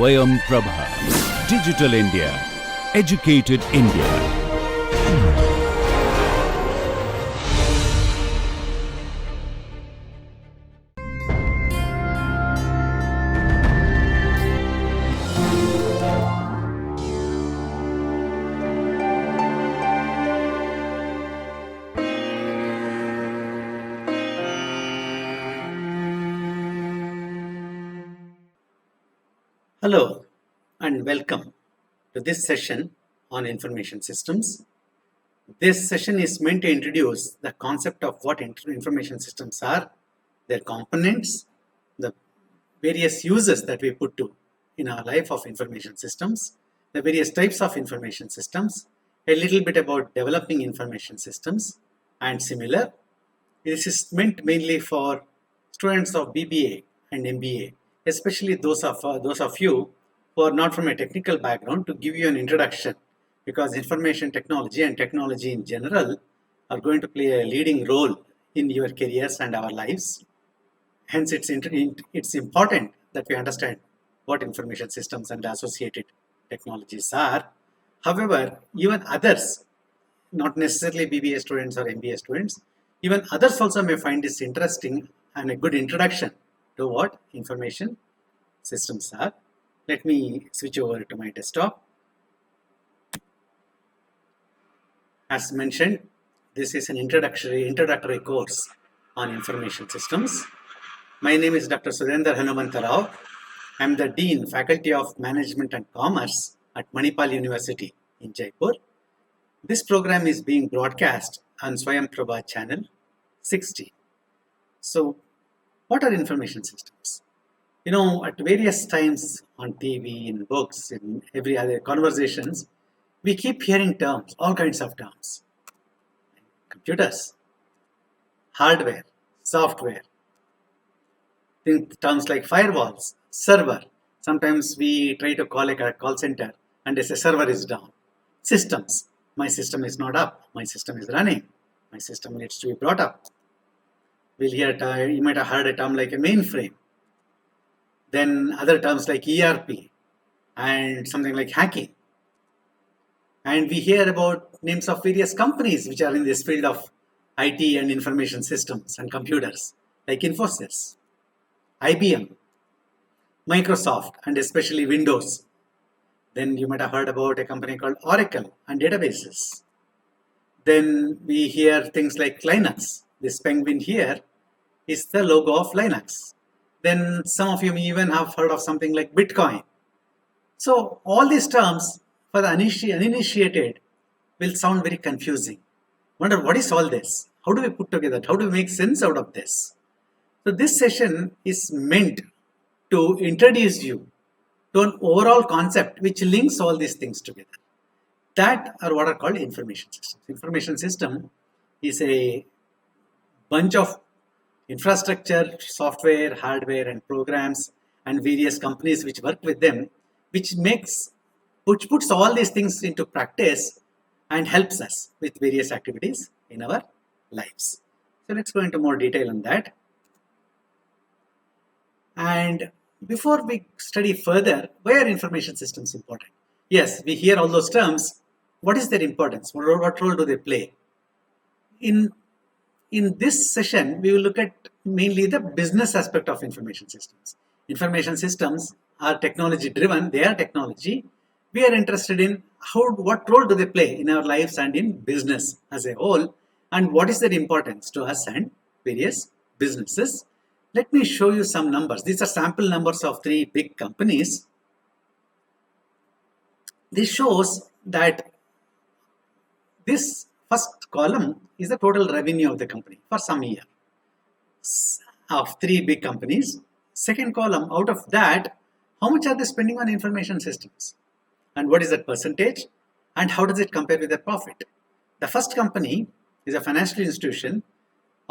Swayam Prabha. Digital India. Educated India. Hello and welcome to this session on information systems. This session is meant to introduce the concept of what information systems are, their components, the various uses that we put to in our life of information systems, the various types of information systems, a little bit about developing information systems and similar. This is meant mainly for students of BBA and MBA, especially those of you who are not from a technical background, to give you an introduction, because information technology and technology in general are going to play a leading role in your careers and our lives. Hence, it's important that we understand what information systems and associated technologies are. However, even others, not necessarily BBA students or MBA students, even others also may find this interesting and a good introduction to what information systems are. Let me switch over to my desktop. As mentioned, this is an introductory course on information systems. My name is Dr. Sudhendar Hanumantharao. I am the Dean, Faculty of Management and Commerce at Manipal University in Jaipur. This program is being broadcast on Swayam Prabha channel 60. So, what are information systems? At various times on TV, in books, in every other conversations, we keep hearing terms, all kinds of terms. Computers, hardware, software, think terms like firewalls, server. Sometimes we try to call a call center and they say server is down. Systems, my system is not up, my system is running, my system needs to be brought up. You might have heard a term like a mainframe. Then other terms like ERP and something like hacking. And we hear about names of various companies which are in this field of IT and information systems and computers, like Infosys, IBM, Microsoft, and especially Windows. Then you might have heard about a company called Oracle and databases. Then we hear things like Linux. This penguin here is the logo of Linux. Then some of you may even have heard of something like Bitcoin. So all these terms for the uninitiated will sound very confusing. Wonder what is all this? How do we put together? How do we make sense out of this? So this session is meant to introduce you to an overall concept which links all these things together. That are what are called information systems. Information system is a bunch of infrastructure, software, hardware, and programs, and various companies which work with them, which puts all these things into practice and helps us with various activities in our lives. So let's go into more detail on that. And before we study further, why are information systems important? Yes, we hear all those terms. What is their importance? What role do they play? In this session, we will look at mainly the business aspect of information systems. Information systems are technology driven, they are technology. We are interested in what role do they play in our lives and in business as a whole, and what is their importance to us and various businesses. Let me show you some numbers. These are sample numbers of 3 big companies. This shows that this first column is the total revenue of the company for some year of 3 big companies. Second column, out of that, how much are they spending on information systems? And what is that percentage? And how does it compare with their profit? The first company is a financial institution.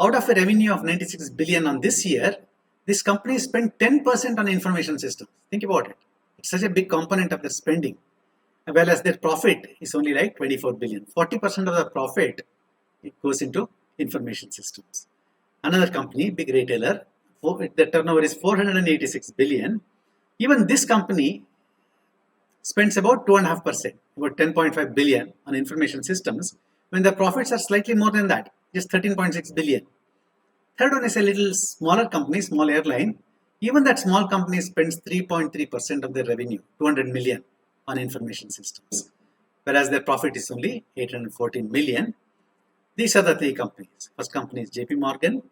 Out of a revenue of 96 billion on this year, this company spent 10% on information systems. Think about it. It's such a big component of their spending. As well as their profit is only like 24 billion. 40% of the profit it goes into information systems. Another company, big retailer, the turnover is 486 billion. Even this company spends about 2.5%, about 10.5 billion on information systems, when the profits are slightly more than that, just 13.6 billion. Third one is a little smaller company, small airline. Even that small company spends 3.3% of their revenue, 200 million, on information systems, whereas their profit is only 814 million. These are the three companies. First company is JP Morgan,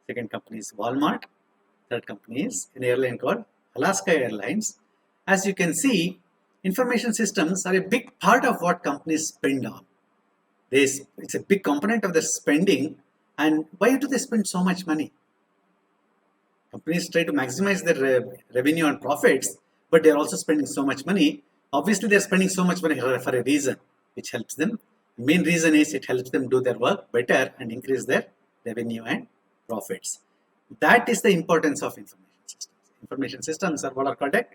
second company is Walmart, third company is an airline called Alaska Airlines. As you can see, information systems are a big part of what companies spend on. It's a big component of their spending. And why do they spend so much money? Companies try to maximize their revenue and profits, but they're also spending so much money. Obviously, they're spending so much money for a reason, which helps them. The main reason is it helps them do their work better and increase their revenue and profits. That is the importance of information systems. Information systems are what are called a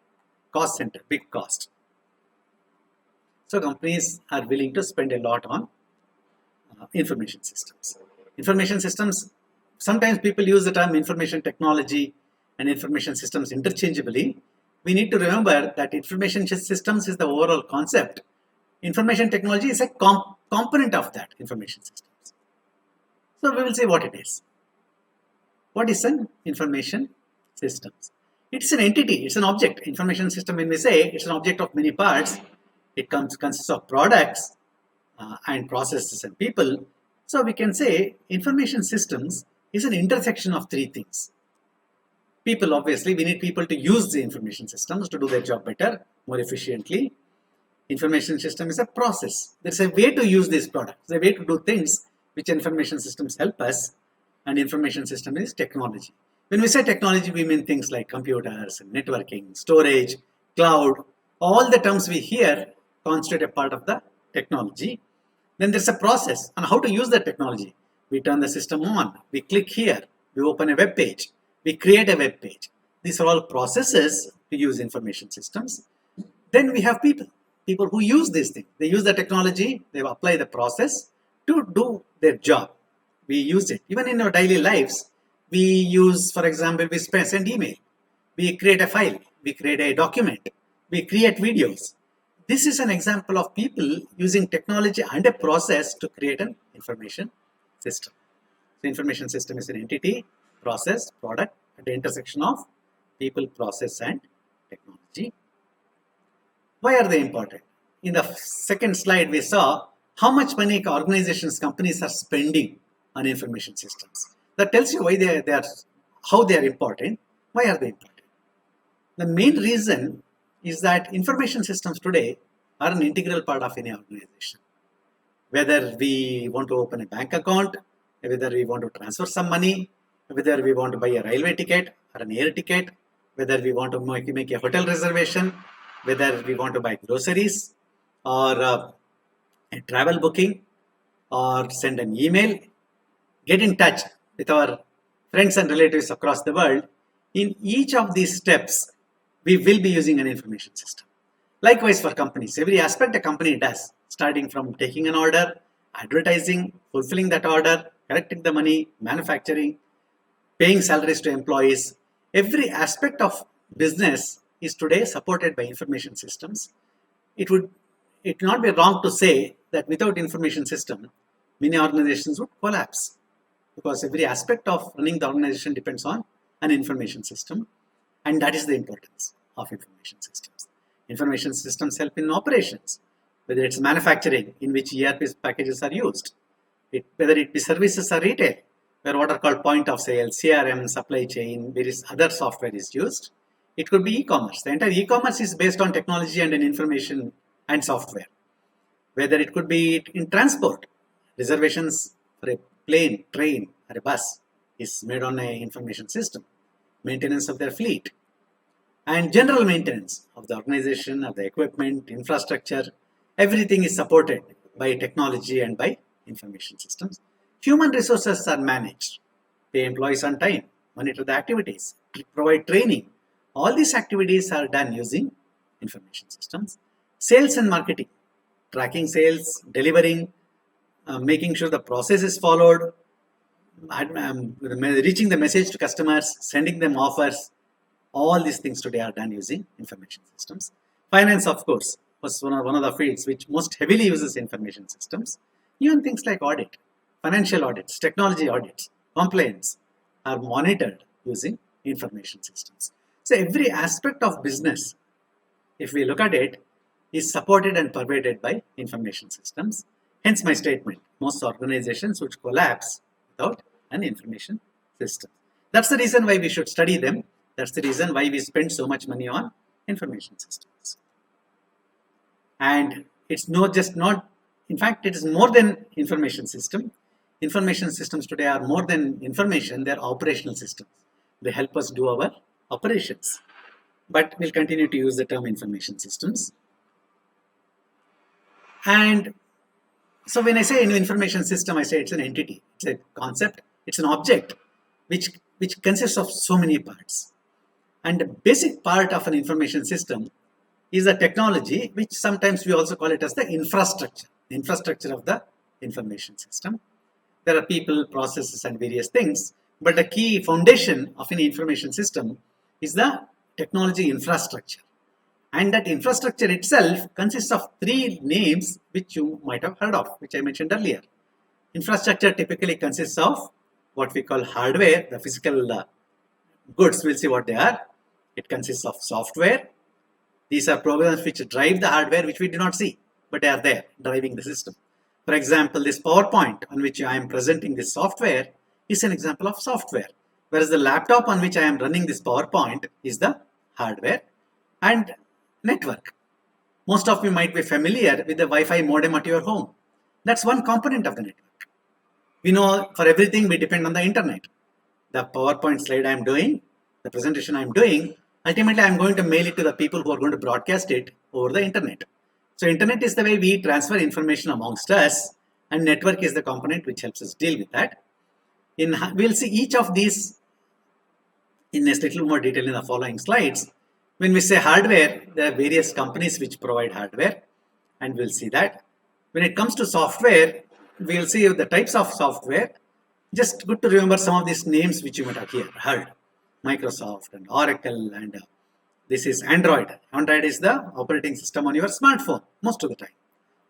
cost center, big cost. So companies are willing to spend a lot on information systems. Information systems, sometimes people use the term information technology and information systems interchangeably. We need to remember that information systems is the overall concept. Information technology is a component of that information systems. So we will see what it is. What is an information systems? It's an entity, it's an object. Information system, when we say, it's an object of many parts. It consists of products and processes and people. So we can say information systems is an intersection of three things. People, obviously, we need people to use the information systems to do their job better, more efficiently. Information system is a process. There's a way to use these products. There's a way to do things which information systems help us, and information system is technology. When we say technology, we mean things like computers, networking, storage, cloud. All the terms we hear constitute a part of the technology. Then there's a process on how to use the technology. We turn the system on, we click here, we open a web page, we create a web page. These are all processes to use information systems. Then we have people who use these things. They use the technology, they apply the process to do their job. We use it. Even in our daily lives, we use, for example, we send email, we create a file, we create a document, we create videos. This is an example of people using technology and a process to create an information system. The information system is an entity, process, product at the intersection of people, process, and technology. Why are they important? In the second slide, we saw how much money organizations, companies are spending on information systems. That tells you why how they are important. Why are they important? The main reason is that information systems today are an integral part of any organization. Whether we want to open a bank account, whether we want to transfer some money, whether we want to buy a railway ticket or an air ticket, whether we want to make a hotel reservation, whether we want to buy groceries or a travel booking or send an email, get in touch with our friends and relatives across the world. In each of these steps, we will be using an information system. Likewise for companies, every aspect a company does, starting from taking an order, advertising, fulfilling that order, collecting the money, manufacturing, paying salaries to employees. Every aspect of business is today supported by information systems. It would not be wrong to say that without information system, many organizations would collapse, because every aspect of running the organization depends on an information system, and that is the importance of information systems. Information systems help in operations, whether it's manufacturing, in which ERP packages are used, whether it be services or retail, where what are called point of sale, CRM, supply chain, various other software is used. It could be e-commerce. The entire e-commerce is based on technology and an information and software. Whether it could be in transport, reservations for a plane, train, or a bus is made on an information system. Maintenance of their fleet and general maintenance of the organization, of the equipment, infrastructure, everything is supported by technology and by information systems. Human resources are managed, pay employees on time, monitor the activities, provide training. All these activities are done using information systems. Sales and marketing, tracking sales, delivering, making sure the process is followed, reaching the message to customers, sending them offers. All these things today are done using information systems. Finance, of course, was one of the fields which most heavily uses information systems. Even things like audit, financial audits, technology audits, compliance are monitored using information systems. So every aspect of business, if we look at it, is supported and pervaded by information systems. Hence my statement, most organizations would collapse without an information system. That's the reason why we should study them. That's the reason why we spend so much money on information systems. And it's in fact, it is more than information system. Information systems today are more than information, they're operational systems. They help us do our operations. But we'll continue to use the term information systems. And so when I say an information system, I say it's an entity, it's a concept, it's an object which consists of so many parts. And the basic part of an information system is a technology, which sometimes we also call it as the infrastructure of the information system. There are people, processes, and various things, but the key foundation of an information system is the technology infrastructure. And that infrastructure itself consists of three names which you might have heard of, which I mentioned earlier. Infrastructure typically consists of what we call hardware, the physical goods, we'll see what they are. It consists of software. These are programs which drive the hardware, which we do not see, but they are there, driving the system. For example, this PowerPoint on which I am presenting this software is an example of software, whereas the laptop on which I am running this PowerPoint is the hardware. And network. Most of you might be familiar with the Wi-Fi modem at your home. That's one component of the network. We know for everything we depend on the internet. The PowerPoint slide I am doing, the presentation I am doing, ultimately I am going to mail it to the people who are going to broadcast it over the internet. So internet is the way we transfer information amongst us, and network is the component which helps us deal with that. We'll see each of these in a little more detail in the following slides. When we say hardware, there are various companies which provide hardware, and we'll see that. When it comes to software, we'll see the types of software. Just good to remember some of these names which you might have heard. Microsoft and Oracle, and this is Android. Android is the operating system on your smartphone most of the time.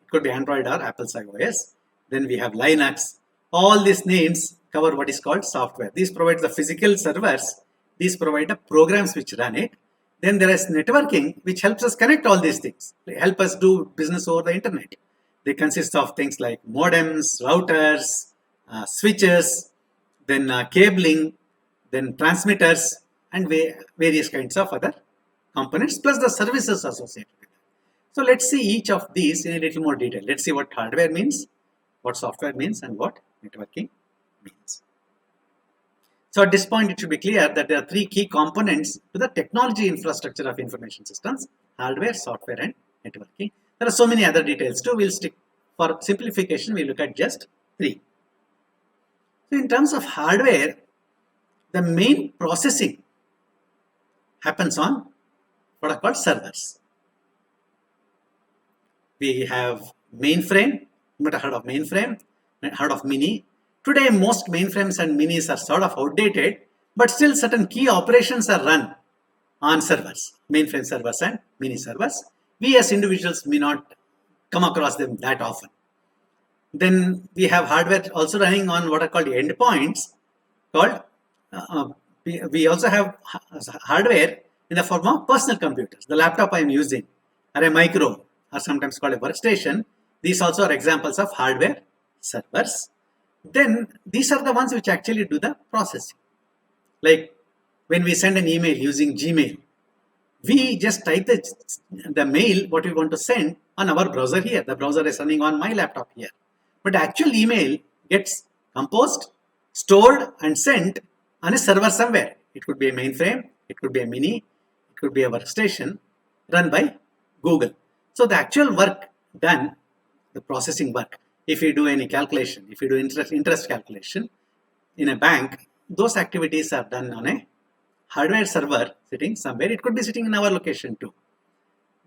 It could be Android or Apple's iOS. Then we have Linux. All these names cover what is called software. These provide the physical servers. These provide the programs which run it. Then there is networking, which helps us connect all these things. They help us do business over the internet. They consist of things like modems, routers, switches, then cabling, then transmitters, and various kinds of other components, plus the services associated with it. So let's see each of these in a little more detail. Let's see what hardware means, what software means, and what networking means. So at this point, it should be clear that there are three key components to the technology infrastructure of information systems: hardware, software, and networking. There are so many other details too. We'll stick, for simplification, we'll look at just three. So in terms of hardware, the main processing happens on what are called servers. We have mainframe. You might have heard of mainframe, heard of mini. Today, most mainframes and minis are sort of outdated, but still certain key operations are run on servers, mainframe servers and mini servers. We as individuals may not come across them that often. Then we have hardware also running on what are called endpoints. We also have hardware in the form of personal computers. The laptop I am using, or a micro, or sometimes called a workstation. These also are examples of hardware servers. Then these are the ones which actually do the processing. Like when we send an email using Gmail, we just type the mail what we want to send on our browser here. The browser is running on my laptop here. But the actual email gets composed, stored, and sent on a server somewhere. It could be a mainframe, it could be a mini, it could be a workstation run by Google. So the actual work done, the processing work, if you do any calculation, if you do interest calculation in a bank, those activities are done on a hardware server sitting somewhere. It could be sitting in our location too.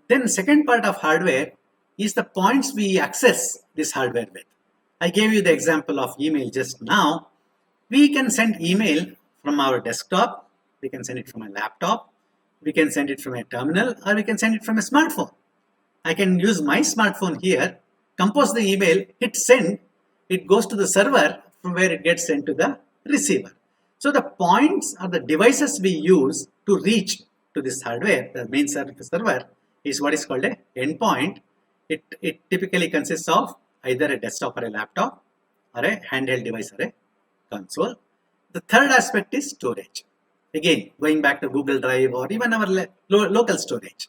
Then second part of hardware is the points we access this hardware with. I gave you the example of email just now. We can send email from our desktop, we can send it from a laptop, we can send it from a terminal, or we can send it from a smartphone. I can use my smartphone here, compose the email, hit send, it goes to the server from where it gets sent to the receiver. So the points are the devices we use to reach to this hardware, the main server, is what is called a endpoint. It typically consists of either a desktop or a laptop or a handheld device or a console. The third aspect is storage. Again, going back to Google Drive or even our local storage.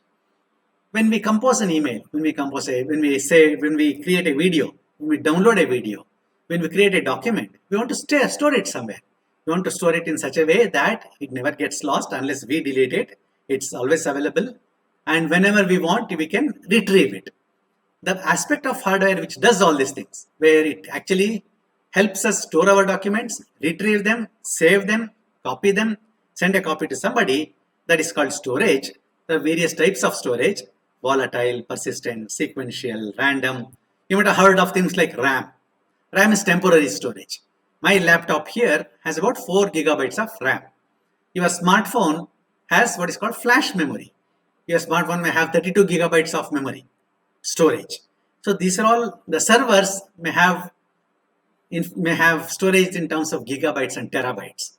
When we compose an email, when we create a video, when we download a video, when we create a document, we want to store it somewhere. We want to store it in such a way that it never gets lost unless we delete it. It's always available. And whenever we want, we can retrieve it. The aspect of hardware which does all these things, where it actually helps us store our documents, retrieve them, save them, copy them, send a copy to somebody, that is called storage. There are various types of storage: volatile, persistent, sequential, random. You might have heard of things like RAM. RAM is temporary storage. My laptop here has about 4 gigabytes of RAM. Your smartphone has what is called flash memory. Your smartphone may have 32 gigabytes of memory storage. So these are all the servers may have storage in terms of gigabytes and terabytes.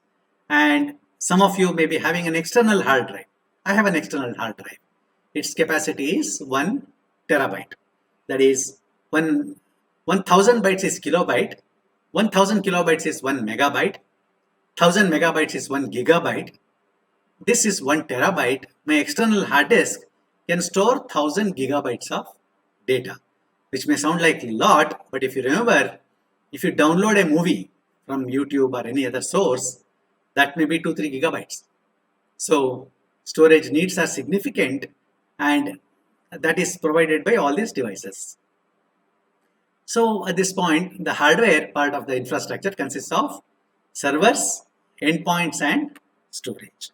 And some of you may be having an external hard drive. I have an external hard drive. Its capacity is 1 terabyte. That is 1000 bytes is kilobyte. 1000 kilobytes is 1 megabyte. 1000 megabytes is 1 gigabyte. This is 1 terabyte. My external hard disk can store 1000 gigabytes of data, which may sound like a lot, but if you remember, if you download a movie from YouTube or any other source, that may be 2-3 gigabytes. So storage needs are significant, and that is provided by all these devices. So at this point, the hardware part of the infrastructure consists of servers, endpoints, and storage.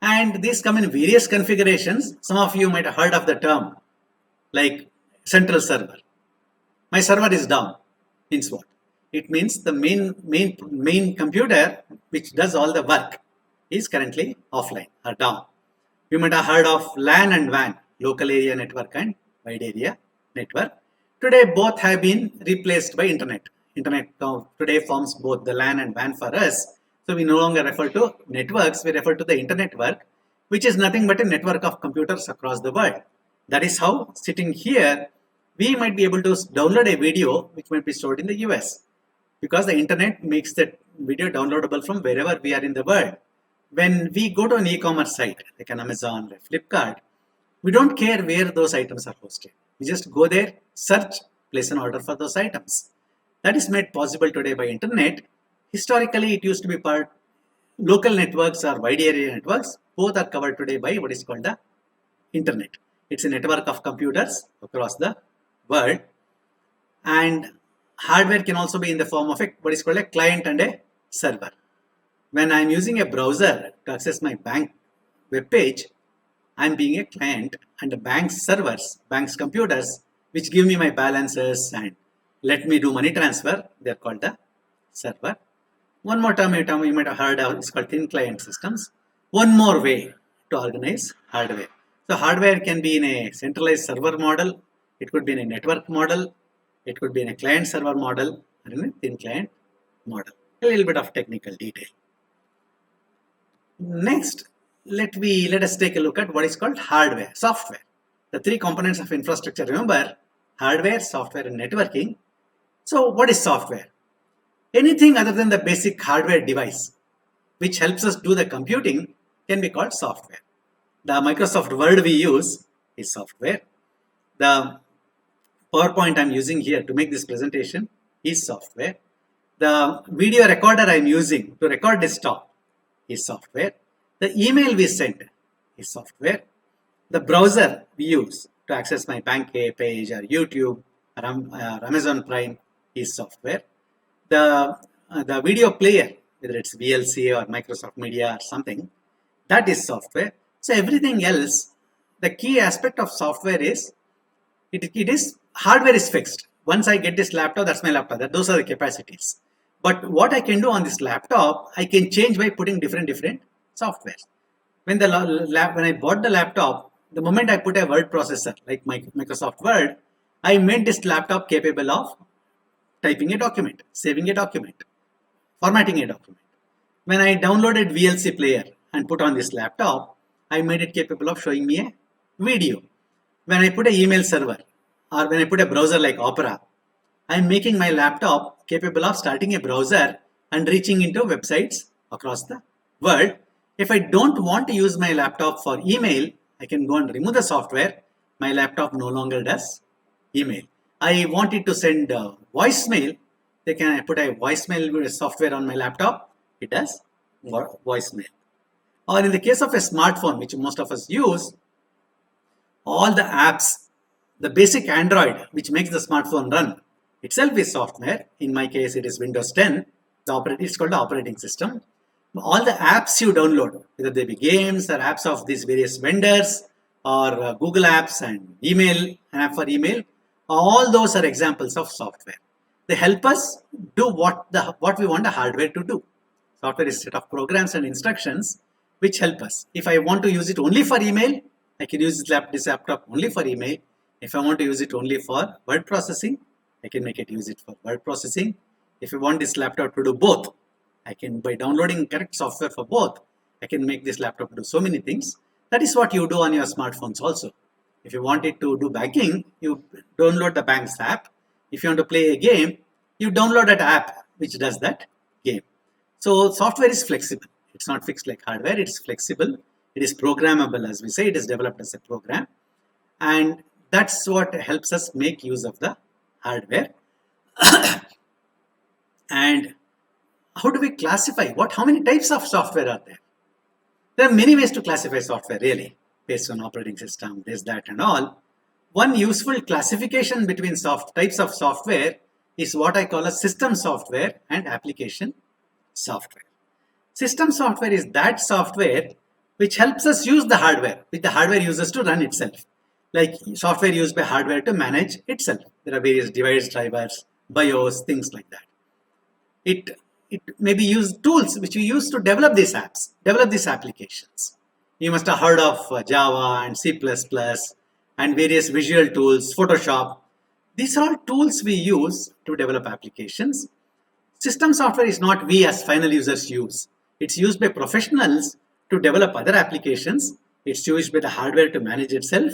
And these come in various configurations. Some of you might have heard of the term like central server. My server is down. Means what? It means the main computer which does all the work is currently offline or down. You might have heard of LAN and WAN, local area network and wide area network. Today both have been replaced by internet. Internet today forms both the LAN and WAN for us. So we no longer refer to networks, we refer to the internet work, which is nothing but a network of computers across the world. That is how, sitting here, we might be able to download a video which might be stored in the US, because the internet makes that video downloadable from wherever we are in the world. When we go to an e-commerce site like an Amazon or Flipkart, we don't care where those items are hosted. We just go there, search, place an order for those items. That is made possible today by internet. Historically, it used to be part local networks or wide area networks. Both are covered today by what is called the internet. It's a network of computers across the world. And hardware can also be in the form of what is called a client and a server. When I'm using a browser to access my bank web page, I'm being a client, and the bank's servers, bank's computers, which give me my balances and let me do money transfer, they're called the server. One more term you might have heard of is called thin client systems. One more way to organize hardware. So hardware can be in a centralized server model, it could be in a network model, it could be in a client server model, or in a thin client model. A little bit of technical detail. Next, let us take a look at what is called hardware, software. The three components of infrastructure, remember, hardware, software, and networking. So what is software? Anything other than the basic hardware device which helps us do the computing can be called software. The Microsoft Word we use is software. The PowerPoint I'm using here to make this presentation is software. The video recorder I'm using to record this talk is software. The email we send is software. The browser we use to access my bank page or YouTube or Amazon Prime is software. The video player, whether it's VLC or Microsoft Media or something, that is software. So everything else, the key aspect of software is hardware is fixed. Once I get this laptop, that's my laptop. Those are the capacities. But what I can do on this laptop, I can change by putting different softwares. When I bought the laptop, the moment I put a word processor like Microsoft Word, I made this laptop capable of typing a document, saving a document, formatting a document. When I downloaded VLC player and put on this laptop, I made it capable of showing me a video. When I put an email server or when I put a browser like Opera, I'm making my laptop capable of starting a browser and reaching into websites across the world. If I don't want to use my laptop for email, I can go and remove the software. My laptop no longer does email. I want it to send voicemail. They can put a voicemail software on my laptop. It does voicemail. Or in the case of a smartphone, which most of us use, all the apps, the basic Android, which makes the smartphone run, itself is software. In my case, it is Windows 10. It's called the operating system. All the apps you download, whether they be games or apps of these various vendors or Google apps and email, an app for email, all those are examples of software. They help us do what we want the hardware to do. Software is a set of programs and instructions which help us. If I want to use it only for email, I can use this laptop only for email. If I want to use it only for word processing, I can make it use it for word processing. If I want this laptop to do both, I can, by downloading correct software for both, I can make this laptop do so many things. That is what you do on your smartphones also. If you want it to do banking, you download the bank's app. If you want to play a game, you download that app which does that game. So software is flexible. It's not fixed like hardware. It's flexible. It is programmable, as we say. It is developed as a program. And that's what helps us make use of the hardware. And how do we classify? How many types of software are there? There are many ways to classify software, really, based on operating system, this, that, and all. One useful classification between types of software is what I call a system software and application software. System software is that software which helps us use the hardware, which the hardware uses to run itself. Like software used by hardware to manage itself. There are various device drivers, BIOS, things like that. It may be used tools which we use to develop these apps, develop these applications. You must have heard of Java and C++ and various visual tools, Photoshop. These are all tools we use to develop applications. System software is not we as final users use. It's used by professionals to develop other applications. It's used by the hardware to manage itself.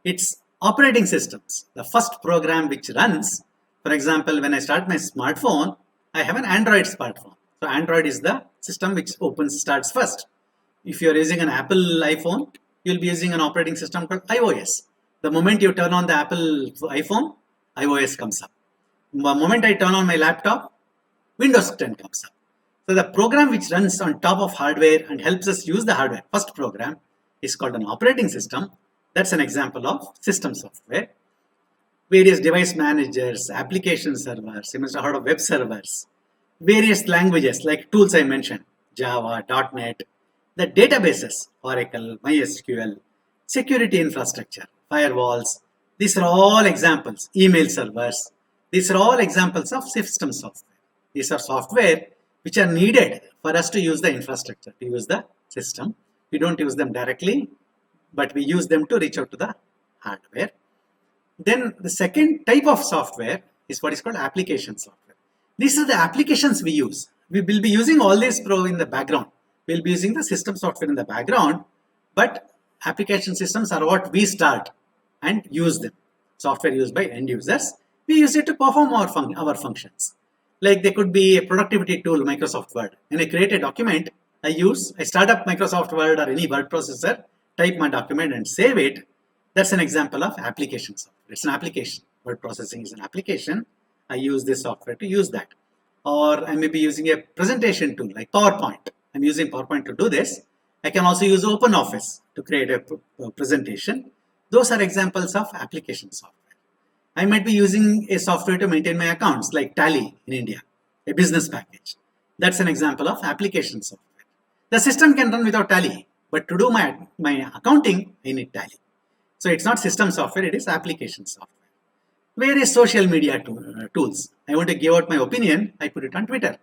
It's operating systems, the first program which runs. For example, when I start my smartphone, I have an Android smartphone. So Android is the system which starts first. If you're using an Apple iPhone, you'll be using an operating system called iOS. The moment you turn on the Apple iPhone, iOS comes up. The moment I turn on my laptop, Windows 10 comes up. So the program which runs on top of hardware and helps us use the hardware, first program, is called an operating system. That's an example of system software. Various device managers, application servers, you must have heard of web servers, various languages like tools I mentioned, Java, .NET, the databases, Oracle, MySQL, security infrastructure, firewalls. These are all examples, email servers. These are all examples of system software. These are software which are needed for us to use the infrastructure, to use the system. We don't use them directly, but we use them to reach out to the hardware. Then the second type of software is what is called application software. These are the applications we use. We will be using all this in the background. We'll be using the system software in the background, but application systems are what we start and use them. Software used by end users. We use it to perform our functions. Like there could be a productivity tool, Microsoft Word. When I create a document, I start up Microsoft Word or any word processor, type my document and save it. That's an example of application software. It's an application. Word processing is an application. I use this software to use that. Or I may be using a presentation tool like PowerPoint. I'm using PowerPoint to do this. I can also use OpenOffice to create a presentation. Those are examples of application software. I might be using a software to maintain my accounts like Tally in India, a business package. That's an example of application software. The system can run without Tally, but to do my accounting, I need Tally. So it's not system software, it is application software. Various social media tools. I want to give out my opinion, I put it on Twitter.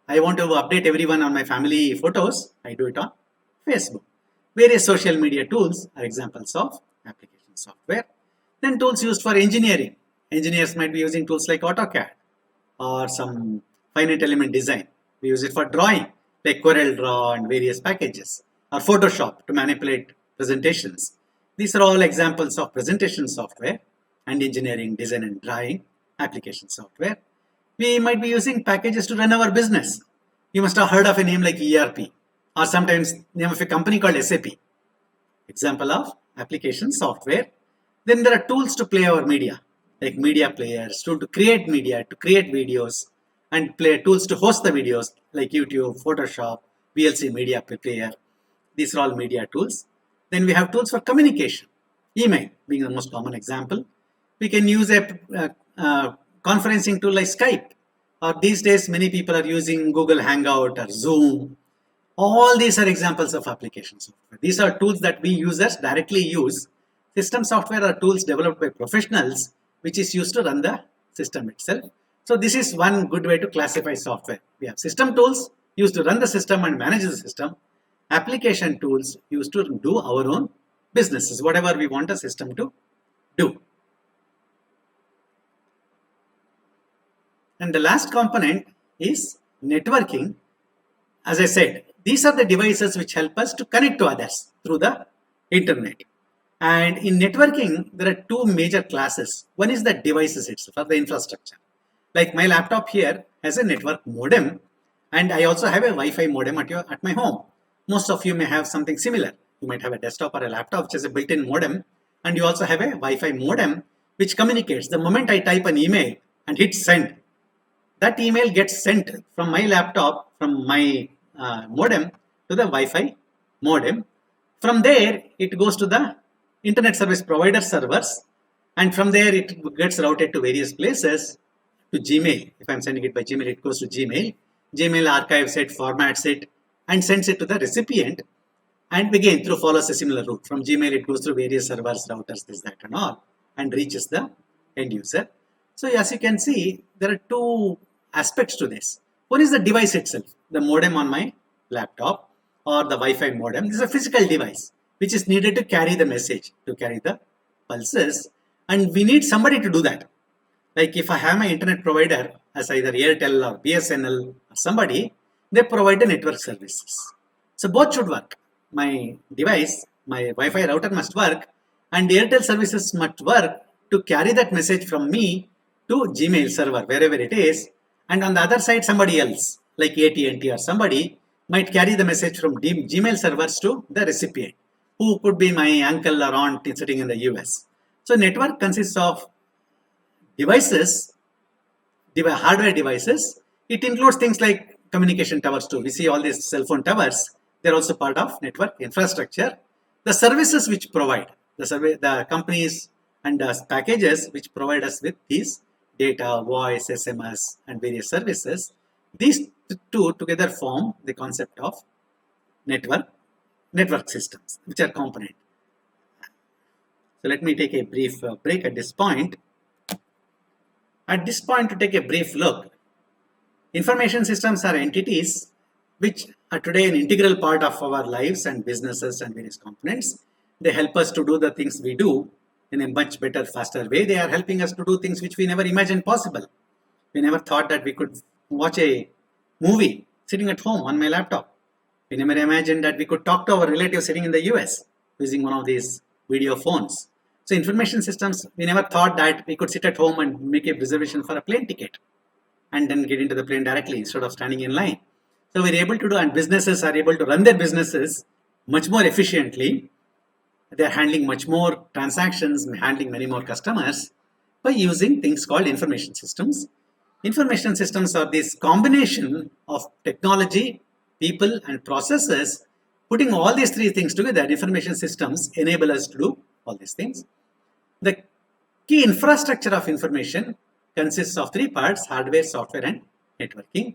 I want to update everyone on my family photos, I do it on Facebook. Various social media tools are examples of application software. Then tools used for engineering. Engineers might be using tools like AutoCAD or some finite element design. We use it for drawing, like Corel Draw and various packages, or Photoshop to manipulate presentations. These are all examples of presentation software and engineering, design and drawing application software. We might be using packages to run our business. You must have heard of a name like ERP, or sometimes name of a company called SAP. Example of application software. Then there are tools to play our media, like media players, to create media, to create videos, and play tools to host the videos like YouTube, Photoshop, VLC media player. These are all media tools. Then we have tools for communication. Email being the most common example. We can use a conferencing tool like Skype, or these days many people are using Google Hangout or Zoom. All these are examples of application software. These are tools that we users directly use. System software are tools developed by professionals which is used to run the system itself. So this is one good way to classify software. We have system tools used to run the system and manage the system. Application tools used to do our own businesses, whatever we want a system to do. And the last component is networking. As I said, these are the devices which help us to connect to others through the internet. And in networking, there are two major classes. One is the devices itself, or the infrastructure. Like my laptop here has a network modem, and I also have a Wi-Fi modem at my home. Most of you may have something similar. You might have a desktop or a laptop which has a built-in modem, and you also have a Wi-Fi modem which communicates. The moment I type an email and hit send, that email gets sent from my laptop, from my modem to the Wi-Fi modem. From there, it goes to the internet service provider servers, and from there it gets routed to various places, to Gmail. If I'm sending it by Gmail, it goes to Gmail. Gmail archives it, formats it, and sends it to the recipient. And again, follows a similar route. From Gmail, it goes through various servers, routers, this, that, and all, and reaches the end user. So as you can see, there are two aspects to this. One is the device itself, the modem on my laptop or the Wi-Fi modem. This is a physical device which is needed to carry the message, to carry the pulses, and we need somebody to do that. Like if I have my internet provider as either Airtel or BSNL or somebody, they provide the network services. So both should work. My device, my Wi-Fi router must work, and the Airtel services must work to carry that message from me to Gmail server, wherever it is. And on the other side, somebody else, like AT&T or somebody, might carry the message from Gmail servers to the recipient, who could be my uncle or aunt sitting in the US. So network consists of devices, hardware devices. It includes things like communication towers too. We see all these cell phone towers. They're also part of network infrastructure. The services which provide, the companies and the packages which provide us with these data, voice, SMS, and various services, these two together form the concept of network systems, which are component. So let me take a brief break at this point. At this point, to take a brief look, information systems are entities which are today an integral part of our lives and businesses and various components. They help us to do the things we do in a much better, faster way. They are helping us to do things which we never imagined possible. We never thought that we could watch a movie sitting at home on my laptop. We never imagined that we could talk to our relatives sitting in the US using one of these video phones. So information systems, we never thought that we could sit at home and make a reservation for a plane ticket and then get into the plane directly instead of standing in line. So we're able to do, and businesses are able to run their businesses much more efficiently. They're handling much more transactions, handling many more customers by using things called information systems. Information systems are this combination of technology, people, and processes. Putting all these three things together, information systems enable us to do all these things. The key infrastructure of information consists of three parts: hardware, software, and networking.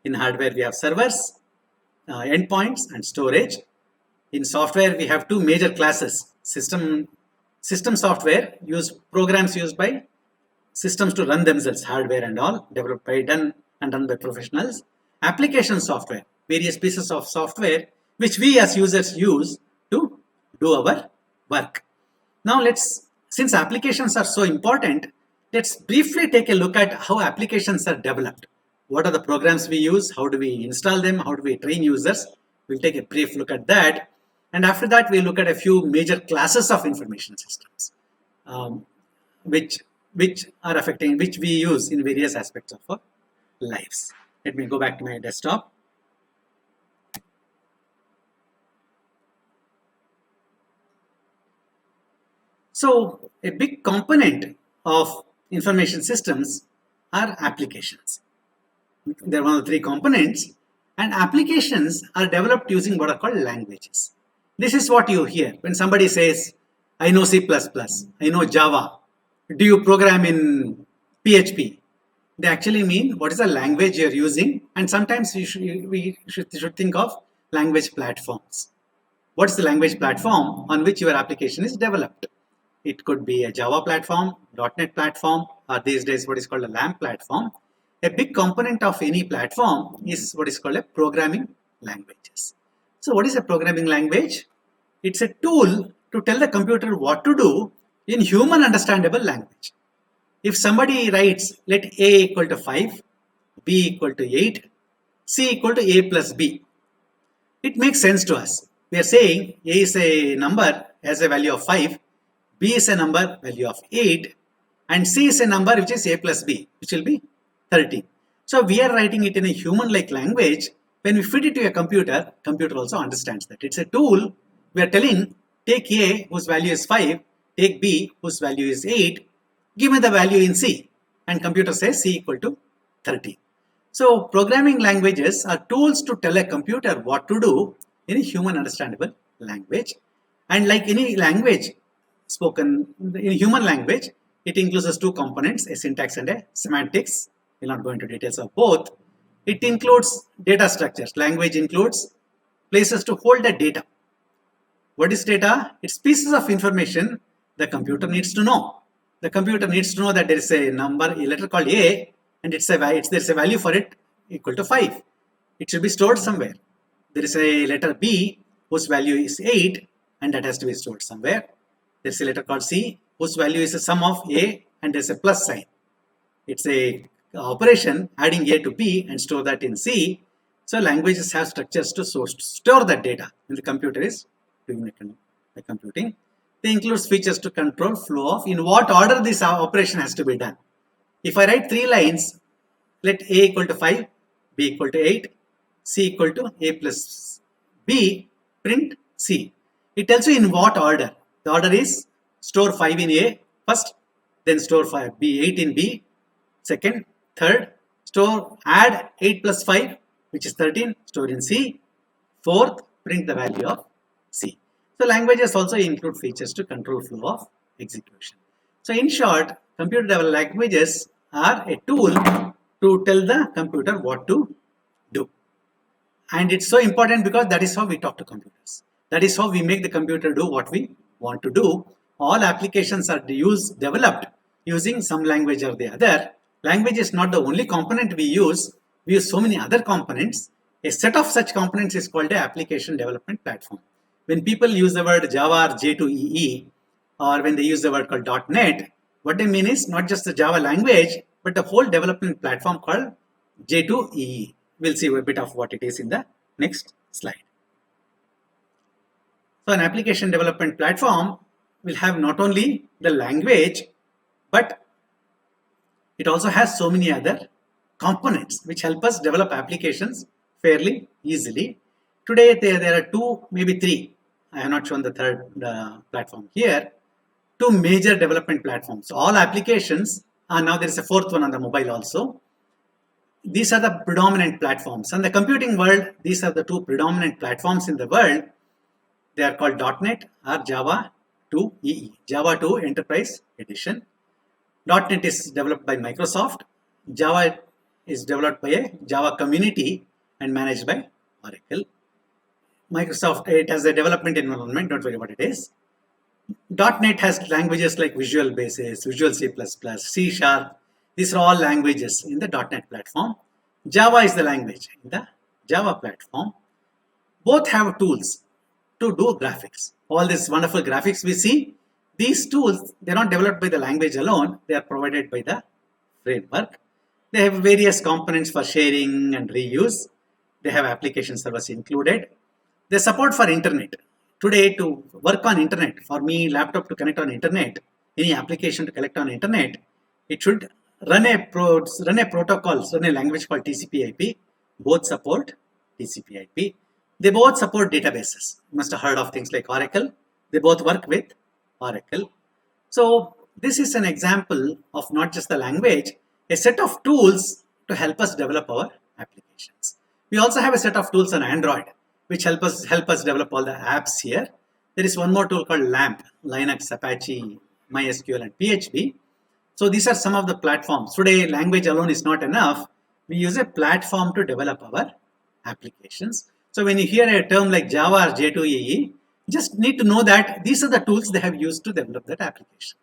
In hardware, we have servers, endpoints, and storage. In software, we have two major classes: system software, programs used by systems to run themselves, hardware and all, developed by and run by professionals. Application software, various pieces of software which we as users use to do our work. Now since applications are so important, let's briefly take a look at how applications are developed. What are the programs we use? How do we install them? How do we train users? We'll take a brief look at that. And after that, we'll look at a few major classes of information systems, which are affecting, which we use in various aspects of our lives. Let me go back to my desktop. So a big component of information systems are applications. They're one of the three components, and applications are developed using what are called languages. This is what you hear when somebody says, I know C++, I know Java. Do you program in PHP? They actually mean what is the language you're using, and sometimes we should think of language platforms. What's the language platform on which your application is developed? It could be a Java platform, .NET platform, or these days what is called a LAMP platform. A big component of any platform is what is called a programming languages. So what is a programming language? It's a tool to tell the computer what to do in human understandable language. If somebody writes, let A equal to 5, B equal to 8, C equal to A plus B, it makes sense to us. We are saying A is a number has a value of 5, B is a number value of 8, and C is a number which is A plus B, which will be 13. So we are writing it in a human-like language. When we feed it to a computer, computer also understands that. It's a tool. We are telling, take A whose value is 5, take B whose value is 8, give me the value in C, and computer says C equal to 13. So programming languages are tools to tell a computer what to do in a human understandable language. And like any language spoken in human language, it includes two components, a syntax and a semantics. We'll not go into details of both. It includes data structures. Language includes places to hold the data. What is data? It's pieces of information the computer needs to know. The computer needs to know that there is a number, a letter called A, and there's a value for it equal to 5. It should be stored somewhere. There is a letter B whose value is 8, and that has to be stored somewhere. There's a letter called C whose value is a sum of A, and there's a plus sign. It's a operation adding A to B and store that in C. So languages have structures to store that data when the computer is doing the computing. They include features to control flow of in what order this operation has to be done. If I write 3 lines, let A equal to 5, B equal to 8, C equal to A plus B, print C. It tells you in what order. The order is store 5 in A first, then store 5 B 8 in B second, third, add 8 plus 5 which is 13, store in C, fourth, print the value of C. So languages also include features to control flow of execution. So in short, computer developed languages are a tool to tell the computer what to do. And it's so important because that is how we talk to computers. That is how we make the computer do what we want to do. All applications are developed using some language or the other. Language is not the only component we use. We use so many other components. A set of such components is called an application development platform. When people use the word Java or J2EE, or when they use the word called .NET, what they mean is not just the Java language, but the whole development platform called J2EE. We'll see a bit of what it is in the next slide. So an application development platform will have not only the language, but it also has so many other components which help us develop applications fairly easily. Today there are 2, maybe 3. I have not shown the third platform here. 2 major development platforms. All applications, now there is a 4th one on the mobile also. These are the predominant platforms. In the computing world, these are the 2 predominant platforms in the world. They are called .NET or Java 2 EE, Java 2 Enterprise Edition. .NET is developed by Microsoft. Java is developed by a Java community and managed by Oracle. Microsoft, it has a development environment, don't worry what it is. .NET has languages like Visual Basic, Visual C++, C Sharp. These are all languages in the .NET platform. Java is the language in the Java platform. Both have tools to do graphics. all these wonderful graphics we see, these tools, they're not developed by the language alone, they are provided by the framework. They have various components for sharing and reuse. They have application servers included. They support for internet. Today, to work on internet, for me, laptop to connect on internet, any application to connect on internet, it should run a protocol, run a language called TCP/IP. Both support TCP/IP. They both support databases. You must have heard of things like Oracle. They both work with Oracle. So this is an example of not just the language, a set of tools to help us develop our applications. We also have a set of tools on Android which help us develop all the apps here. There is one more tool called LAMP, Linux, Apache, MySQL, and PHP. So these are some of the platforms. Today, language alone is not enough. We use a platform to develop our applications. So when you hear a term like Java or J2EE, just need to know that these are the tools they have used to develop that application.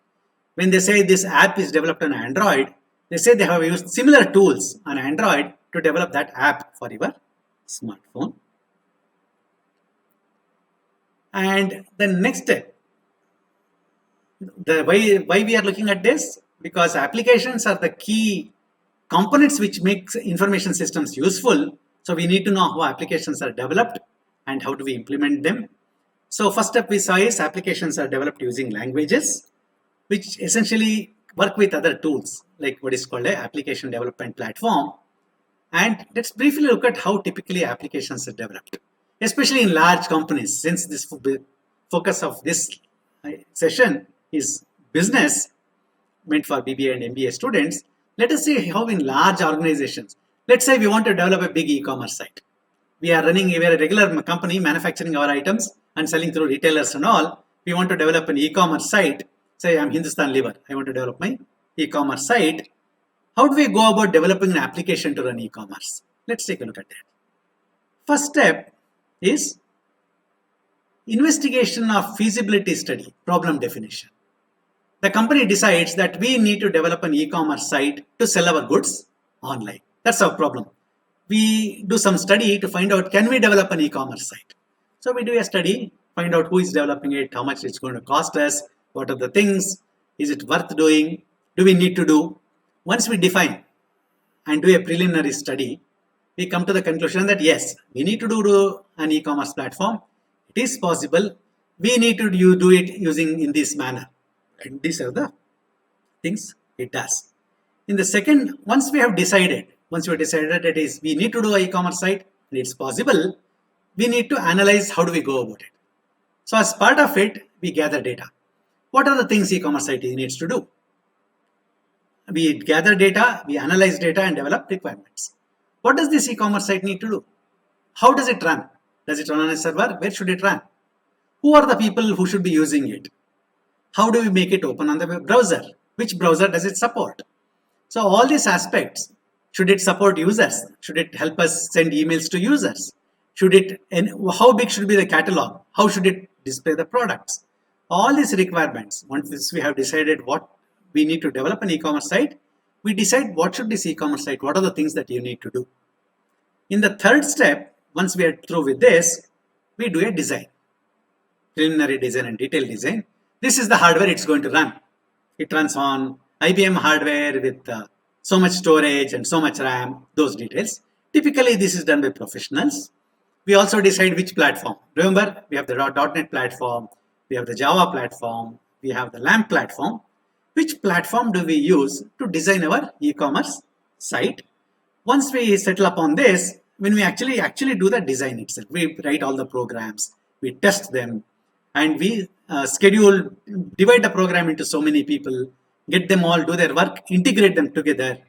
When they say this app is developed on Android, they say they have used similar tools on Android to develop that app for your smartphone. And the next step, why we are looking at this, because applications are the key components which makes information systems useful. So we need to know how applications are developed and how do we implement them. So first step we saw is applications are developed using languages, which essentially work with other tools like what is called an application development platform. And let's briefly look at how typically applications are developed, especially in large companies. Since this focus of this session is business, meant for BBA and MBA students, let us see how in large organizations, let's say we want to develop a big e-commerce site. We are a regular company manufacturing our items and selling through retailers and all. We want to develop an e-commerce site. Say I'm Hindustan Liver. I want to develop my e-commerce site. How do we go about developing an application to run e-commerce? Let's take a look at that. First step is investigation of feasibility study, problem definition. The company decides that we need to develop an e-commerce site to sell our goods online. That's our problem. We do some study to find out, can we develop an e-commerce site? So we do a study, find out who is developing it, how much it's going to cost us, what are the things, is it worth doing, do we need to do? Once we define and do a preliminary study, we come to the conclusion that yes, we need to do an e-commerce platform. It is possible. We need to do it using in this manner. And these are the things it does. In the second, once we have decided that is we need to do an e-commerce site and it's possible, we need to analyze how do we go about it. So as part of it, we gather data. What are the things e-commerce site needs to do? We gather data, we analyze data and develop requirements. What does this e-commerce site need to do? How does it run? Does it run on a server? Where should it run? Who are the people who should be using it? How do we make it open on the web browser? Which browser does it support? So all these aspects, should it support users? Should it help us send emails to users? How big should be the catalog? How should it display the products? All these requirements, once we have decided what we need to develop an e-commerce site, we decide what should this e-commerce site, what are the things that you need to do. In the third step, once we are through with this, we do a design, preliminary design and detailed design. This is the hardware it's going to run. It runs on IBM hardware with so much storage and so much RAM, those details. Typically, this is done by professionals. We also decide which platform. Remember, we have the .NET platform, we have the Java platform, we have the LAMP platform. Which platform do we use to design our e-commerce site? Once we settle upon this, when we actually do the design itself, we write all the programs, we test them, and we divide the program into so many people, get them all, do their work, integrate them together,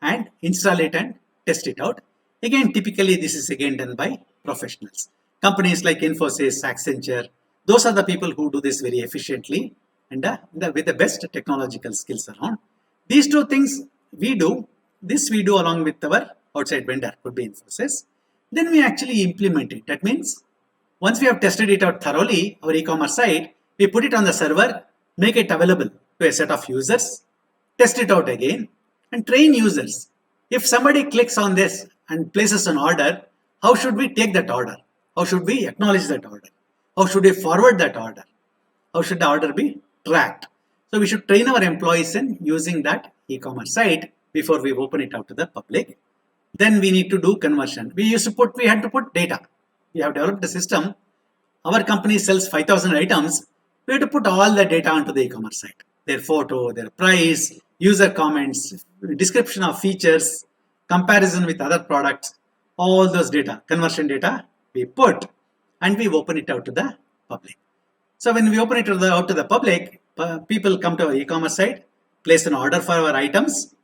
and install it and test it out. Again, typically this is again done by professionals. Companies like Infosys, Accenture, those are the people who do this very efficiently and with the best technological skills around. These two things we do. This we do along with our outside vendor, could be Infosys. Then we actually implement it. That means once we have tested it out thoroughly, our e-commerce site, we put it on the server, make it available to a set of users, test it out again, and train users. If somebody clicks on this and places an order, how should we take that order? How should we acknowledge that order? How should we forward that order? How should the order be tracked? So we should train our employees in using that e-commerce site before we open it out to the public. Then we need to do conversion. We had to put data. We have developed a system. Our company sells 5,000 items. We have to put all the data onto the e-commerce site. Their photo, their price, user comments, description of features, comparison with other products, all those data, conversion data, we put and we open it out to the public. So when we open it out to the public, people come to our e-commerce site, place an order for our items,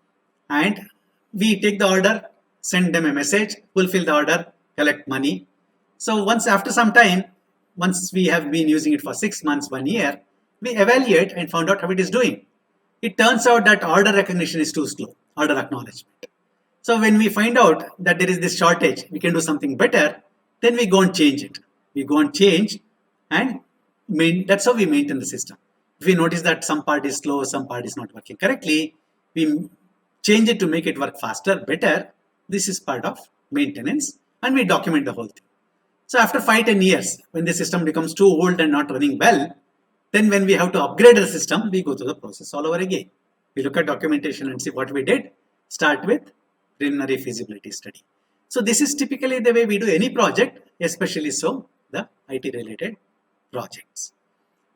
and we take the order, send them a message, fulfill the order, collect money. So after some time, once we have been using it for 6 months, 1 year, we evaluate and found out how it is doing. It turns out that order recognition is too slow, order acknowledgement. So when we find out that there is this shortage, we can do something better, then we go and change it. We go and change, and that's how we maintain the system. If we notice that some part is slow, some part is not working correctly, we change it to make it work faster, better. This is part of maintenance, and we document the whole thing. So after 5-10 years, when the system becomes too old and not running well, then when we have to upgrade the system, we go through the process all over again. We look at documentation and see what we did. Start with preliminary feasibility study. So this is typically the way we do any project, especially so the IT related projects.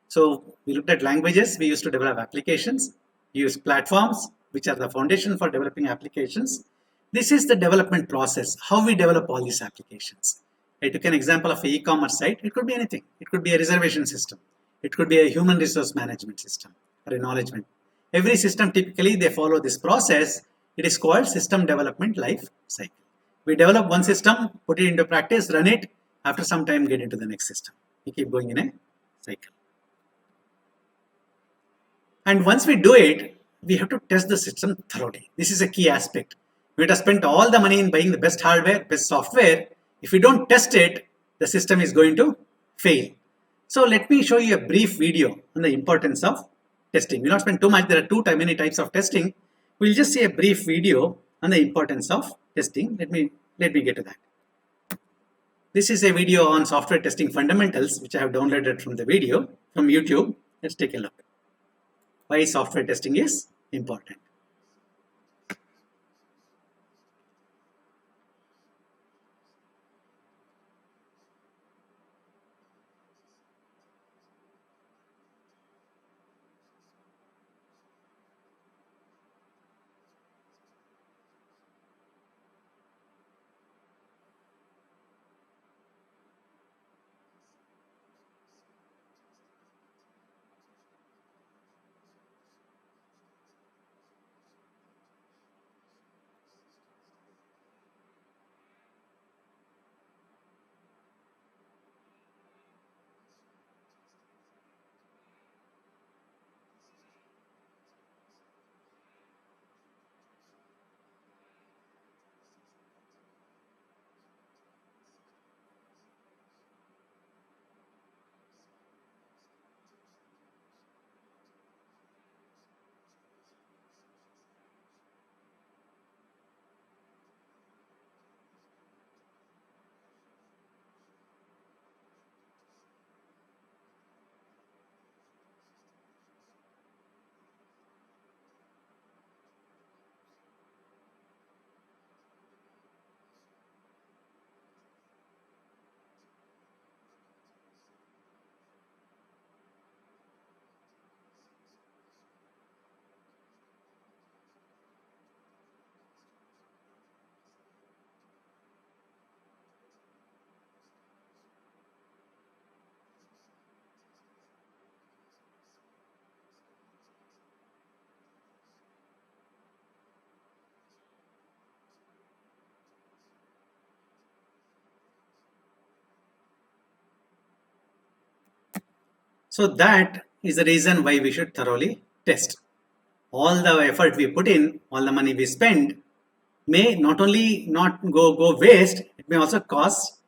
So we looked at languages. We used to develop applications, use platforms, which are the foundation for developing applications. This is the development process, how we develop all these applications. I took an example of an e-commerce site. It could be anything. It could be a reservation system. It could be a human resource management system or acknowledgement. Every system, typically, they follow this process. It is called system development life cycle. We develop one system, put it into practice, run it. After some time, get into the next system. We keep going in a cycle. And once we do it, we have to test the system thoroughly. This is a key aspect. We have to spend all the money in buying the best hardware, best software. If we don't test it, the system is going to fail. So let me show you a brief video on the importance of testing. We'll not spend too much. There are many types of testing. We'll just see a brief video on the importance of testing. Let me get to that. This is a video on software testing fundamentals, which I have downloaded from the video from YouTube. Let's take a look. Why software testing is important. So that is the reason why we should thoroughly test. All the effort we put in, all the money we spend may not only not go waste, it may also cause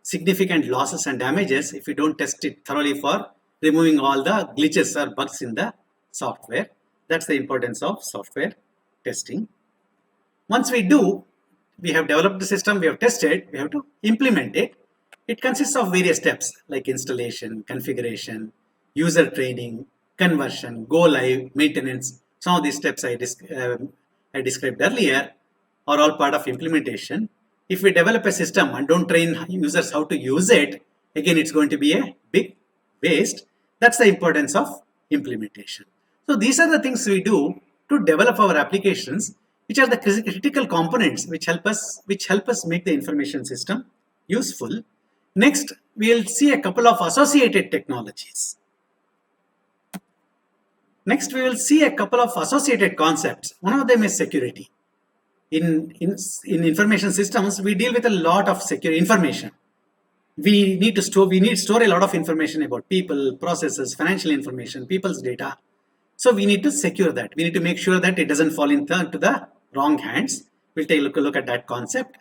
significant losses and damages if we don't test it thoroughly for removing all the glitches or bugs in the software. That's the importance of software testing. Once we do, we have developed the system, we have tested, we have to implement it. It consists of various steps like installation, configuration, user training, conversion, go live, maintenance. Some of these steps I described earlier are all part of implementation. If we develop a system and don't train users how to use it, again, it's going to be a big waste. That's the importance of implementation. So these are the things we do to develop our applications, which are the critical components which help us make the information system useful. Next, we'll see a couple of associated technologies. Next, we will see a couple of associated concepts. One of them is security. In information systems, we deal with a lot of secure information. We need to store a lot of information about people, processes, financial information, people's data. So we need to secure that. We need to make sure that it doesn't fall into the wrong hands. We'll take a look at that concept.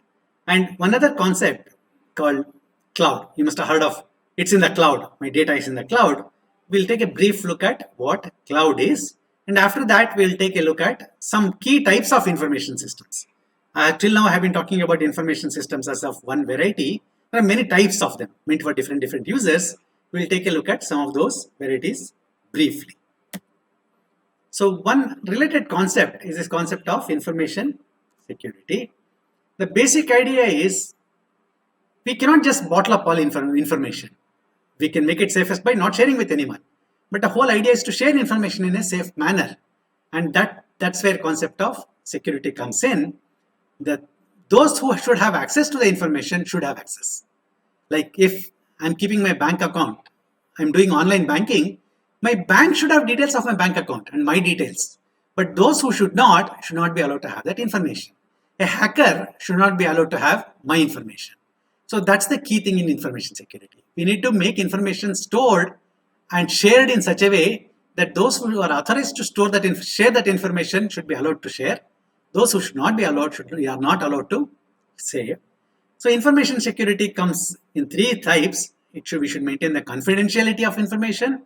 And one other concept called cloud. You must have heard of it's in the cloud. My data is in the cloud. We'll take a brief look at what cloud is. And after that, we'll take a look at some key types of information systems. Till now, I have been talking about information systems as of one variety. There are many types of them meant for different users. We'll take a look at some of those varieties briefly. So one related concept is this concept of information security. The basic idea is we cannot just bottle up all information. We can make it safest by not sharing with anyone. But the whole idea is to share information in a safe manner. And that's where concept of security comes in. That those who should have access to the information should have access. Like if I'm keeping my bank account, I'm doing online banking, my bank should have details of my bank account and my details. But those who should not be allowed to have that information. A hacker should not be allowed to have my information. So that's the key thing in information security. We need to make information stored and shared in such a way that those who are authorized to store that share that information should be allowed to share. Those who should not be allowed are not allowed to say. So information security comes in three types. We should maintain the confidentiality of information.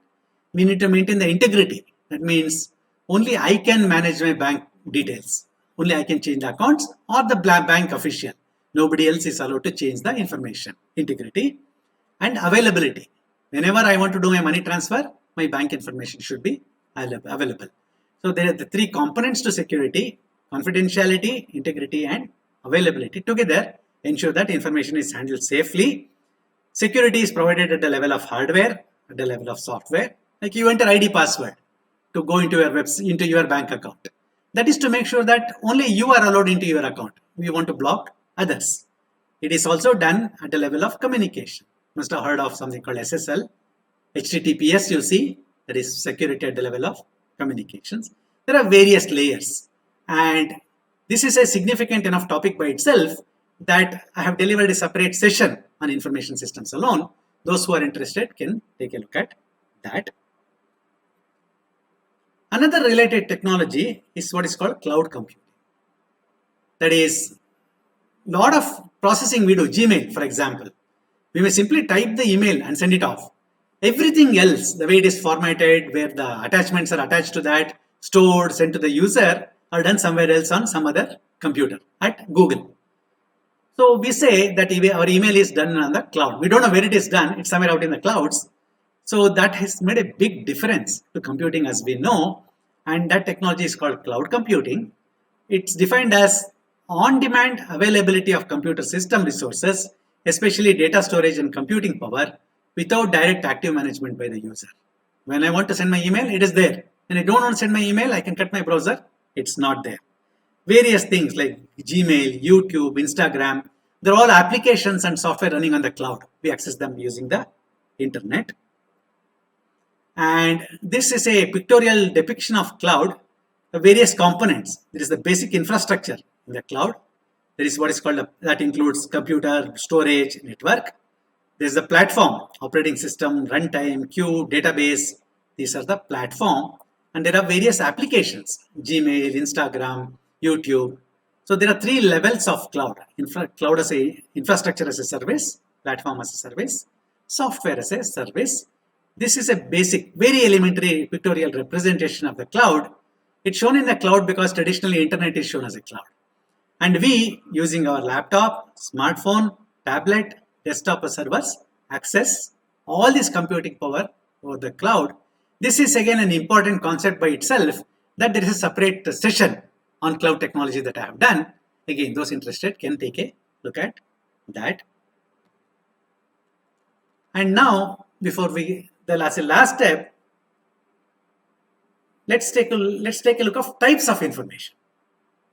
We need to maintain the integrity. That means only I can manage my bank details. Only I can change the accounts or the bank official. Nobody else is allowed to change the information. Integrity and availability. Whenever I want to do my money transfer, my bank information should be available. So there are the three components to security: confidentiality, integrity, and availability. Together, ensure that information is handled safely. Security is provided at the level of hardware, at the level of software. Like you enter ID password to go into your bank account. That is to make sure that only you are allowed into your account. We want to block others. It is also done at the level of communication. You must have heard of something called SSL, HTTPS. You see, that is security at the level of communications. There are various layers, and this is a significant enough topic by itself that I have delivered a separate session on information systems alone. Those who are interested can take a look at that. Another related technology is what is called cloud computing. That is, a lot of processing we do, Gmail for example. We may simply type the email and send it off. Everything else, the way it is formatted, where the attachments are attached to that, stored, sent to the user, are done somewhere else on some other computer at Google. So we say that our email is done on the cloud. We don't know where it is done. It's somewhere out in the clouds. So that has made a big difference to computing as we know. And that technology is called cloud computing. It's defined as on-demand availability of computer system resources, especially data storage and computing power, without direct active management by the user. When I want to send my email, it is there. When I don't want to send my email, I can cut my browser. It's not there. Various things like Gmail, YouTube, Instagram, they're all applications and software running on the cloud. We access them using the internet. And this is a pictorial depiction of cloud, the various components. There is the basic infrastructure in the cloud. There is what is called, that includes computer, storage, network. There is the platform, operating system, runtime, queue, database. These are the platform. And there are various applications, Gmail, Instagram, YouTube. So there are three levels of cloud. Cloud as a infrastructure as a service, platform as a service, software as a service. This is a basic, very elementary pictorial representation of the cloud. It's shown in the cloud because traditionally internet is shown as a cloud. And we, using our laptop, smartphone, tablet, desktop or servers access all this computing power over the cloud. This is again an important concept by itself, that there is a separate session on cloud technology that I have done. Again, those interested can take a look at that. And now, before the last step, let's take a look of types of information.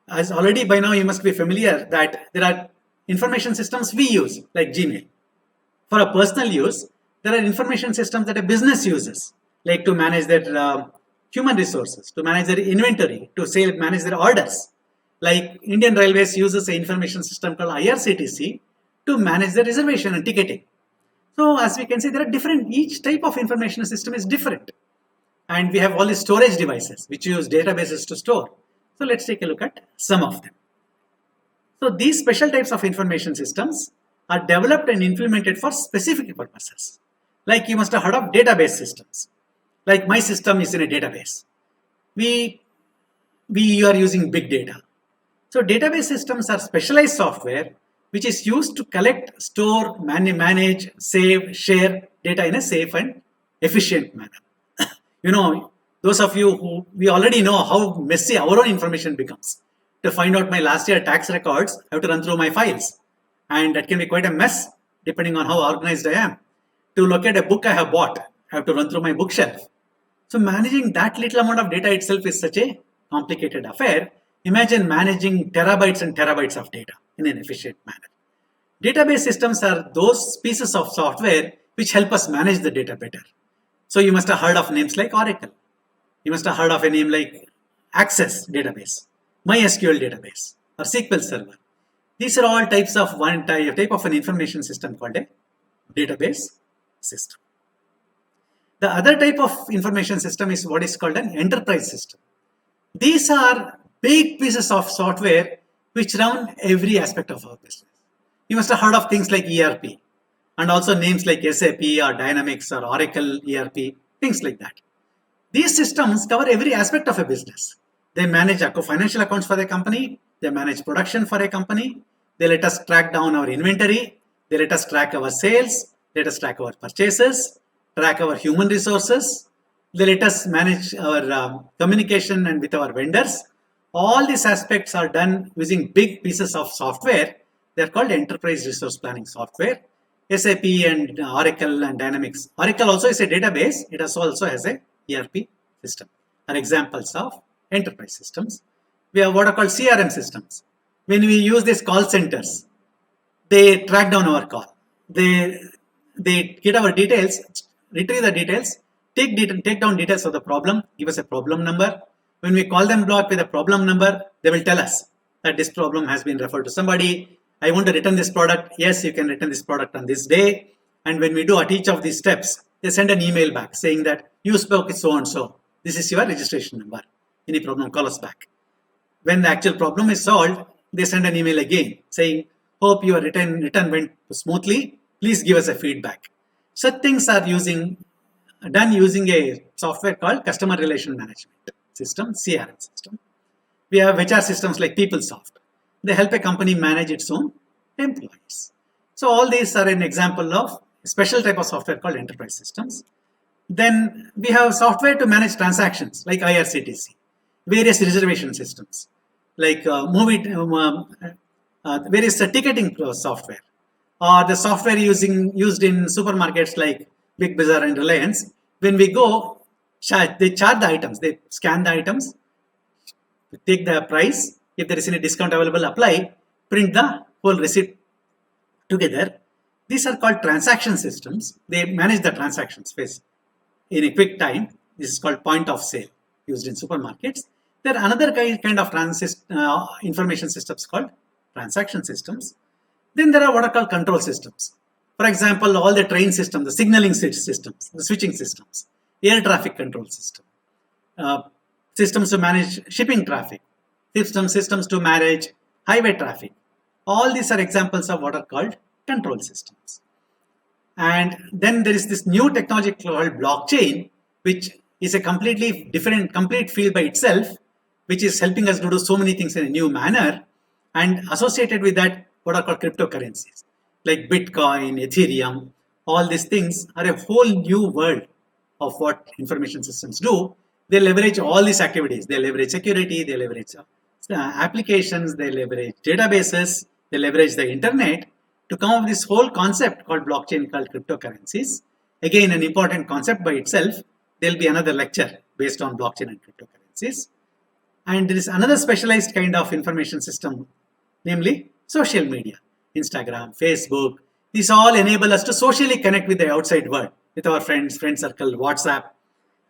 As already by now you must be familiar that there are information systems we use, like Gmail. For a personal use, there are information systems that a business uses, like to manage their human resources, to manage their inventory, to manage their orders. Like Indian Railways uses an information system called IRCTC to manage the reservation and ticketing. So as we can see, there are different, each type of information system is different. And we have all these storage devices which use databases to store. So let's take a look at some of them. So these special types of information systems are developed and implemented for specific purposes. Like you must have heard of database systems. Like my system is in a database. We are using big data. So database systems are specialized software which is used to collect, store, manage, save, share data in a safe and efficient manner. You know, those of you who, we already know how messy our own information becomes. To find out my last year tax records, I have to run through my files. And that can be quite a mess depending on how organized I am. To locate a book I have bought, I have to run through my bookshelf. So managing that little amount of data itself is such a complicated affair. Imagine managing terabytes and terabytes of data in an efficient manner. Database systems are those pieces of software which help us manage the data better. So you must have heard of names like Oracle. You must have heard of a name like Access database, MySQL database, or SQL Server. These are all types of type of an information system called a database system. The other type of information system is what is called an enterprise system. These are big pieces of software which run every aspect of our business. You must have heard of things like ERP and also names like SAP or Dynamics or Oracle ERP, things like that. These systems cover every aspect of a business. They manage financial accounts for a company. They manage production for a company. They let us track down our inventory. They let us track our sales. Let us track our purchases, track our human resources. They let us manage our communication and with our vendors. All these aspects are done using big pieces of software. They are called enterprise resource planning software. SAP and Oracle and Dynamics. Oracle also is a database. It also has a ERP system. Are examples of enterprise systems. We have what are called CRM systems. When we use these call centers, they track down our call. They get our details, retrieve the details, take down details of the problem, give us a problem number. When we call them back with a problem number, they will tell us that this problem has been referred to somebody. I want to return this product. Yes, you can return this product on this day. And when we do at each of these steps, they send an email back saying that you spoke with so and so. This is your registration number. Any problem, call us back. When the actual problem is solved, they send an email again saying, hope your return went smoothly. Please give us a feedback. Such things are done using a software called Customer Relation Management System, CRM system. We have HR systems like PeopleSoft. They help a company manage its own employees. So all these are an example of a special type of software called enterprise systems. Then we have software to manage transactions like IRCTC, various reservation systems like various ticketing software, or the software used in supermarkets like Big Bazaar and Reliance. When we go, they chart the items, they scan the items, take the price. If there is any discount available, apply, print the whole receipt together. These are called transaction systems. They manage the transactions phase in a quick time. This is called point of sale used in supermarkets. There are another kind of information systems called transaction systems. Then there are what are called control systems. For example, all the train systems, the signaling systems, the switching systems, air traffic control system, systems to manage shipping traffic, systems to manage highway traffic. All these are examples of what are called control systems. And then there is this new technology called blockchain, which is a completely different, complete field by itself, which is helping us to do so many things in a new manner. And associated with that, what are called cryptocurrencies. like Bitcoin, Ethereum. All these things are a whole new world of what information systems do. They leverage all these activities. They leverage security, they leverage applications, they leverage databases, they leverage the internet to come up with this whole concept called blockchain, called cryptocurrencies. Again, an important concept by itself. There'll be another lecture based on blockchain and cryptocurrencies. And there is another specialized kind of information system, namely social media. Instagram, Facebook, these all enable us to socially connect with the outside world, with our friends, friend circle, WhatsApp.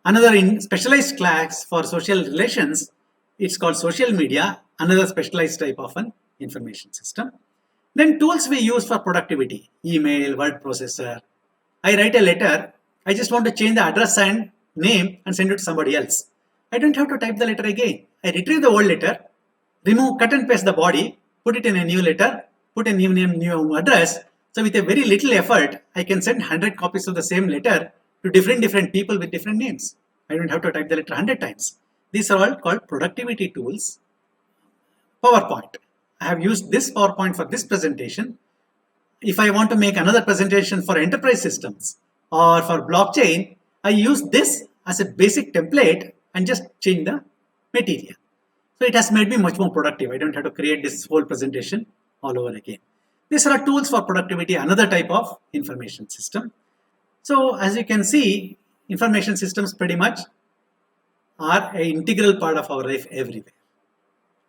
Another specialized class for social relations, it's called social media, another specialized type of an information system. Then tools we use for productivity, email, word processor. I write a letter, I just want to change the address and name and send it to somebody else. I don't have to type the letter again. I retrieve the old letter, remove, cut and paste the body, put it in a new letter, put a new name, new address. So with a very little effort, I can send 100 copies of the same letter to different people with different names. I don't have to type the letter 100 times. These are all called productivity tools. PowerPoint. I have used this PowerPoint for this presentation. If I want to make another presentation for enterprise systems or for blockchain, I use this as a basic template and just change the material. So it has made me much more productive. I don't have to create this whole presentation all over again. These are tools for productivity, another type of information system. So as you can see, information systems pretty much are an integral part of our life everywhere.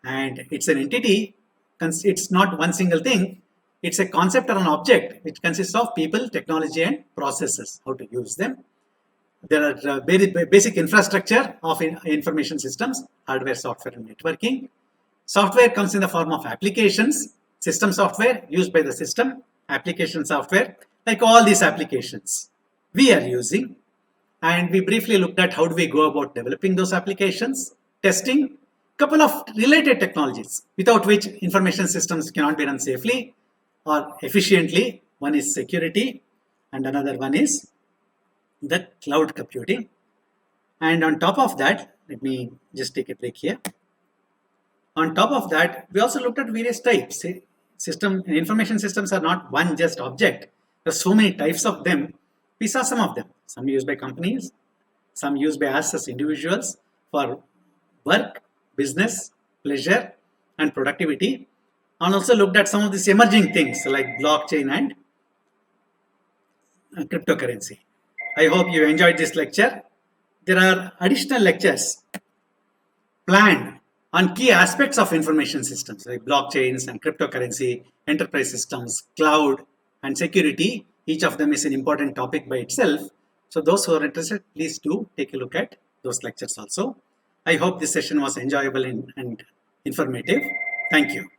And it's an entity, it's not one single thing. It's a concept or an object which consists of people, technology, and processes, how to use them. There are very basic infrastructure of information systems, hardware, software, and networking. Software comes in the form of applications, system software used by the system, application software, like all these applications we are using. And we briefly looked at how do we go about developing those applications, testing, couple of related technologies without which information systems cannot be run safely or efficiently. One is security and another one is the cloud computing. And on top of that, let me just take a break here. On top of that, we also looked at various types. Information systems are not one just object. There are so many types of them. We saw some of them. Some used by companies, some used by us as individuals for work, business, pleasure, and productivity. And also looked at some of these emerging things like blockchain and cryptocurrency. I hope you enjoyed this lecture. There are additional lectures planned on key aspects of information systems like blockchains and cryptocurrency, enterprise systems, cloud, and security. Each of them is an important topic by itself. So those who are interested, please do take a look at those lectures also. I hope this session was enjoyable and informative. Thank you.